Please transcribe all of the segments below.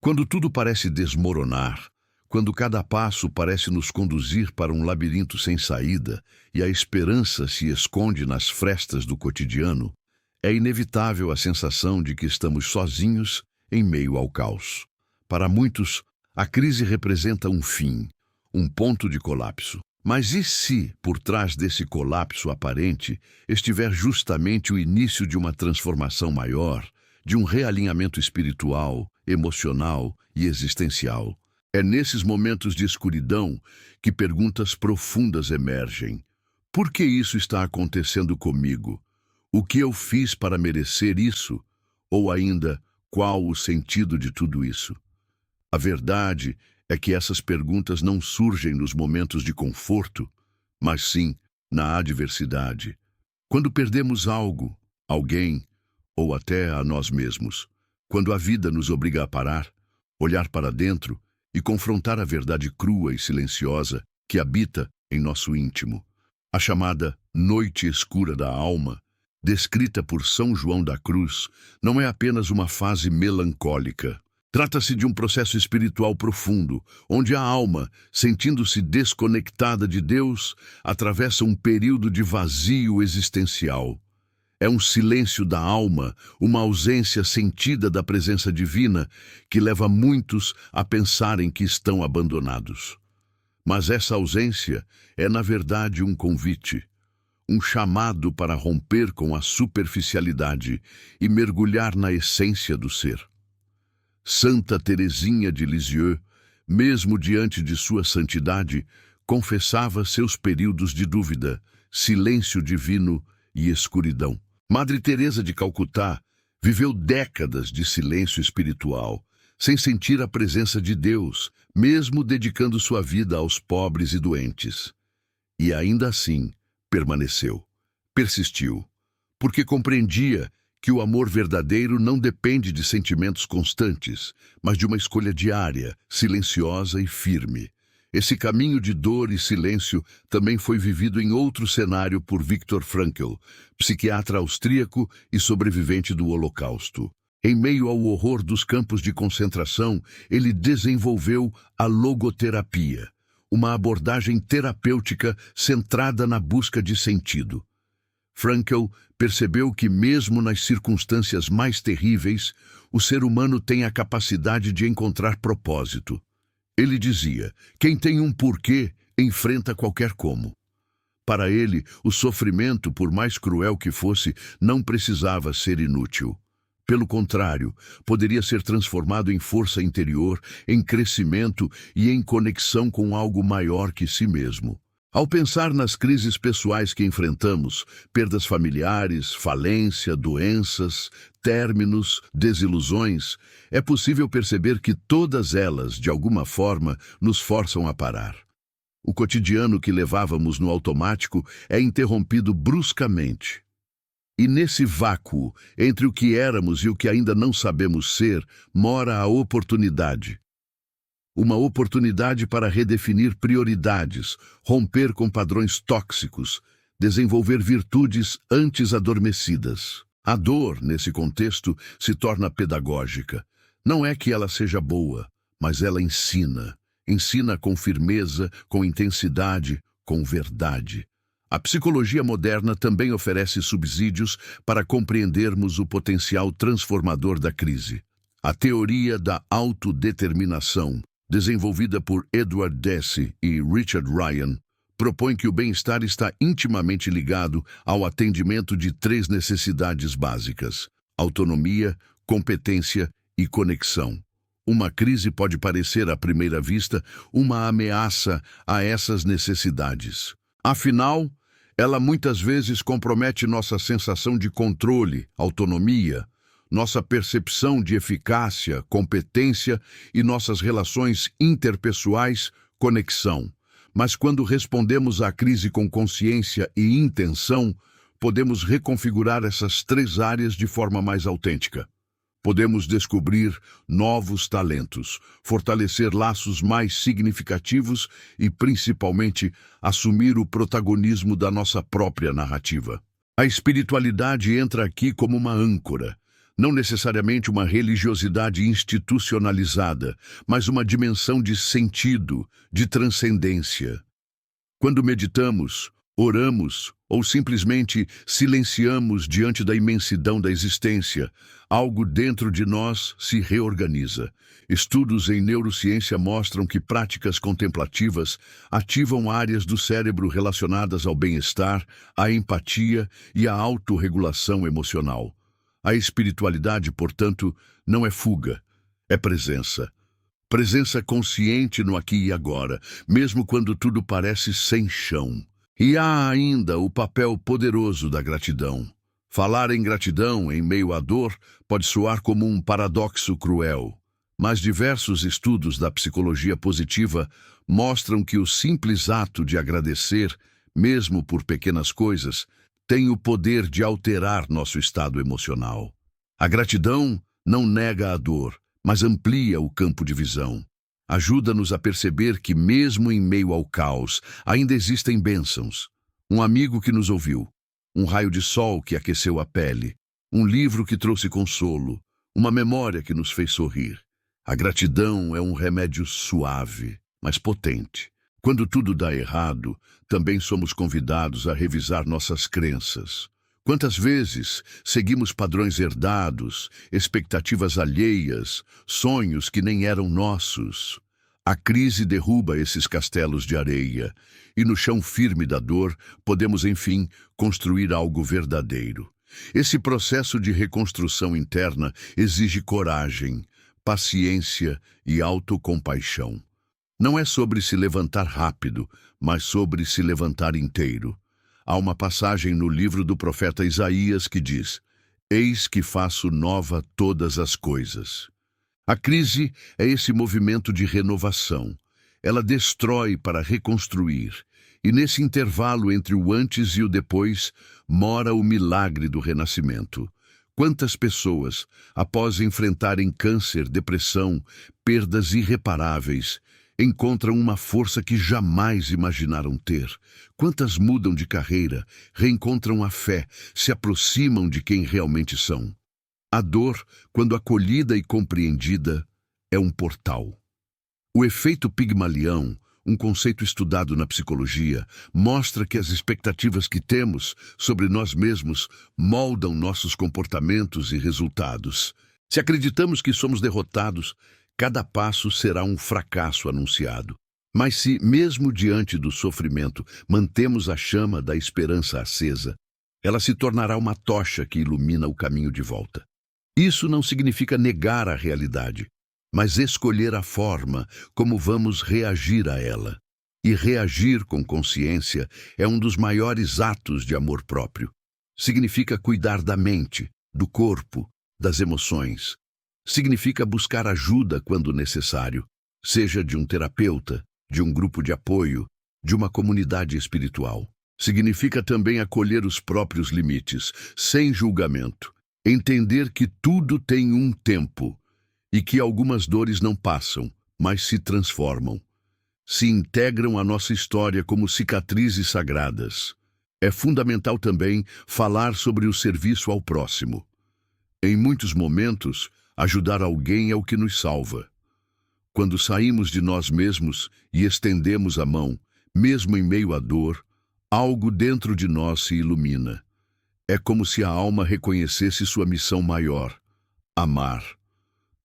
Quando tudo parece desmoronar, quando cada passo parece nos conduzir para um labirinto sem saída e a esperança se esconde nas frestas do cotidiano, é inevitável a sensação de que estamos sozinhos em meio ao caos. Para muitos, a crise representa um fim, um ponto de colapso. Mas e se, por trás desse colapso aparente, estiver justamente o início de uma transformação maior, de um realinhamento espiritual, emocional e existencial? É nesses momentos de escuridão que perguntas profundas emergem. Por que isso está acontecendo comigo? O que eu fiz para merecer isso? Ou ainda, qual o sentido de tudo isso? A verdade é que essas perguntas não surgem nos momentos de conforto, mas sim na adversidade. Quando perdemos algo, alguém, ou até a nós mesmos. Quando a vida nos obriga a parar, olhar para dentro e confrontar a verdade crua e silenciosa que habita em nosso íntimo. A chamada noite escura da alma, descrita por São João da Cruz, não é apenas uma fase melancólica. Trata-se de um processo espiritual profundo, onde a alma, sentindo-se desconectada de Deus, atravessa um período de vazio existencial. É um silêncio da alma, uma ausência sentida da presença divina, que leva muitos a pensarem que estão abandonados. Mas essa ausência é, na verdade, um convite, um chamado para romper com a superficialidade e mergulhar na essência do ser. Santa Teresinha de Lisieux, mesmo diante de sua santidade, confessava seus períodos de dúvida, silêncio divino e escuridão. Madre Teresa de Calcutá viveu décadas de silêncio espiritual, sem sentir a presença de Deus, mesmo dedicando sua vida aos pobres e doentes. E ainda assim, permaneceu, persistiu, porque compreendia que o amor verdadeiro não depende de sentimentos constantes, mas de uma escolha diária, silenciosa e firme. Esse caminho de dor e silêncio também foi vivido em outro cenário por Viktor Frankl, psiquiatra austríaco e sobrevivente do Holocausto. Em meio ao horror dos campos de concentração, ele desenvolveu a logoterapia, uma abordagem terapêutica centrada na busca de sentido. Frankl percebeu que, mesmo nas circunstâncias mais terríveis, o ser humano tem a capacidade de encontrar propósito. Ele dizia: quem tem um porquê, enfrenta qualquer como. Para ele, o sofrimento, por mais cruel que fosse, não precisava ser inútil. Pelo contrário, poderia ser transformado em força interior, em crescimento e em conexão com algo maior que si mesmo. Ao pensar nas crises pessoais que enfrentamos, perdas familiares, falência, doenças, términos, desilusões, é possível perceber que todas elas, de alguma forma, nos forçam a parar. O cotidiano que levávamos no automático é interrompido bruscamente. E nesse vácuo, entre o que éramos e o que ainda não sabemos ser, mora a oportunidade. Uma oportunidade para redefinir prioridades, romper com padrões tóxicos, desenvolver virtudes antes adormecidas. A dor, nesse contexto, se torna pedagógica. Não é que ela seja boa, mas ela ensina. Ensina com firmeza, com intensidade, com verdade. A psicologia moderna também oferece subsídios para compreendermos o potencial transformador da crise. A teoria da autodeterminação, desenvolvida por Edward Deci e Richard Ryan, propõe que o bem-estar está intimamente ligado ao atendimento de 3 necessidades básicas: autonomia, competência e conexão. Uma crise pode parecer, à primeira vista, uma ameaça a essas necessidades. Afinal, ela muitas vezes compromete nossa sensação de controle, autonomia, nossa percepção de eficácia, competência e nossas relações interpessoais, conexão. Mas quando respondemos à crise com consciência e intenção, podemos reconfigurar essas 3 áreas de forma mais autêntica. Podemos descobrir novos talentos, fortalecer laços mais significativos e, principalmente, assumir o protagonismo da nossa própria narrativa. A espiritualidade entra aqui como uma âncora, Não necessariamente uma religiosidade institucionalizada, mas uma dimensão de sentido, de transcendência. Quando meditamos, oramos ou simplesmente silenciamos diante da imensidão da existência, algo dentro de nós se reorganiza. Estudos em neurociência mostram que práticas contemplativas ativam áreas do cérebro relacionadas ao bem-estar, à empatia e à autorregulação emocional. A espiritualidade, portanto, não é fuga, é presença. Presença consciente no aqui e agora, mesmo quando tudo parece sem chão. E há ainda o papel poderoso da gratidão. Falar em gratidão em meio à dor pode soar como um paradoxo cruel, mas diversos estudos da psicologia positiva mostram que o simples ato de agradecer, mesmo por pequenas coisas, tem o poder de alterar nosso estado emocional. A gratidão não nega a dor, mas amplia o campo de visão. Ajuda-nos a perceber que, mesmo em meio ao caos, ainda existem bênçãos. Um amigo que nos ouviu, um raio de sol que aqueceu a pele, um livro que trouxe consolo, uma memória que nos fez sorrir. A gratidão é um remédio suave, mas potente. Quando tudo dá errado, também somos convidados a revisar nossas crenças. Quantas vezes seguimos padrões herdados, expectativas alheias, sonhos que nem eram nossos? A crise derruba esses castelos de areia, e no chão firme da dor podemos, enfim, construir algo verdadeiro. Esse processo de reconstrução interna exige coragem, paciência e autocompaixão. Não é sobre se levantar rápido, mas sobre se levantar inteiro. Há uma passagem no livro do profeta Isaías que diz: "Eis que faço nova todas as coisas." A crise é esse movimento de renovação. Ela destrói para reconstruir, e nesse intervalo entre o antes e o depois mora o milagre do renascimento. Quantas pessoas, após enfrentarem câncer, depressão, perdas irreparáveis, encontram uma força que jamais imaginaram ter? Quantas mudam de carreira, reencontram a fé, se aproximam de quem realmente são? A dor, quando acolhida e compreendida, é um portal. O efeito Pigmalião, um conceito estudado na psicologia, mostra que as expectativas que temos sobre nós mesmos moldam nossos comportamentos e resultados. Se acreditamos que somos derrotados, cada passo será um fracasso anunciado. Mas se, mesmo diante do sofrimento, mantemos a chama da esperança acesa, ela se tornará uma tocha que ilumina o caminho de volta. Isso não significa negar a realidade, mas escolher a forma como vamos reagir a ela. E reagir com consciência é um dos maiores atos de amor próprio. Significa cuidar da mente, do corpo, das emoções. Significa buscar ajuda quando necessário, seja de um terapeuta, de um grupo de apoio, de uma comunidade espiritual. Significa também acolher os próprios limites, sem julgamento. Entender que tudo tem um tempo e que algumas dores não passam, mas se transformam. Se integram à nossa história como cicatrizes sagradas. É fundamental também falar sobre o serviço ao próximo. Em muitos momentos, ajudar alguém é o que nos salva. Quando saímos de nós mesmos e estendemos a mão, mesmo em meio à dor, algo dentro de nós se ilumina. É como se a alma reconhecesse sua missão maior: amar.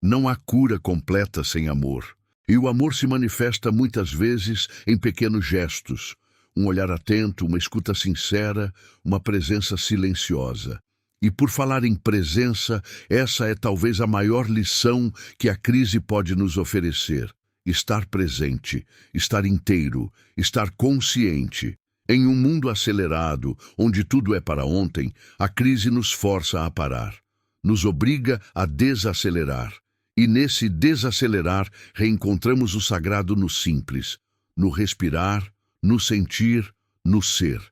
Não há cura completa sem amor. E o amor se manifesta muitas vezes em pequenos gestos. Um olhar atento, uma escuta sincera, uma presença silenciosa. E por falar em presença, essa é talvez a maior lição que a crise pode nos oferecer. Estar presente, estar inteiro, estar consciente. Em um mundo acelerado, onde tudo é para ontem, a crise nos força a parar. Nos obriga a desacelerar. E nesse desacelerar, reencontramos o sagrado no simples, no respirar, no sentir, no ser.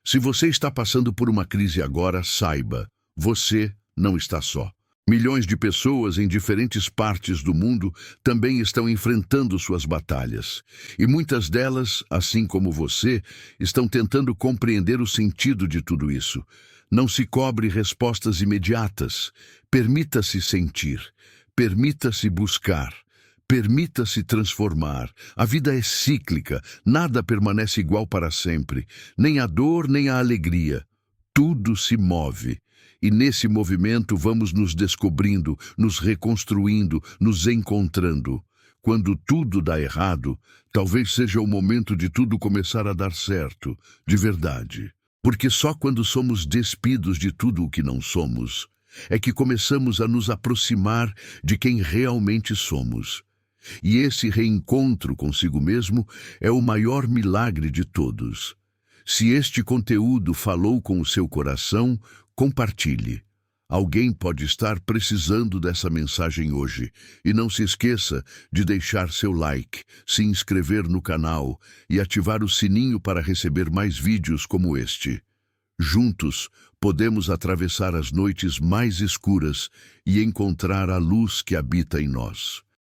Se você está passando por uma crise agora, saiba, você não está só. Milhões de pessoas em diferentes partes do mundo também estão enfrentando suas batalhas. E muitas delas, assim como você, estão tentando compreender o sentido de tudo isso. Não se cobre respostas imediatas. Permita-se sentir. Permita-se buscar. Permita-se transformar. A vida é cíclica. Nada permanece igual para sempre. Nem a dor, nem a alegria. Tudo se move. E nesse movimento vamos nos descobrindo, nos reconstruindo, nos encontrando. Quando tudo dá errado, talvez seja o momento de tudo começar a dar certo, de verdade. Porque só quando somos despidos de tudo o que não somos, é que começamos a nos aproximar de quem realmente somos. E esse reencontro consigo mesmo é o maior milagre de todos. Se este conteúdo falou com o seu coração, compartilhe. Alguém pode estar precisando dessa mensagem hoje. E não se esqueça de deixar seu like, se inscrever no canal e ativar o sininho para receber mais vídeos como este. Juntos, podemos atravessar as noites mais escuras e encontrar a luz que habita em nós.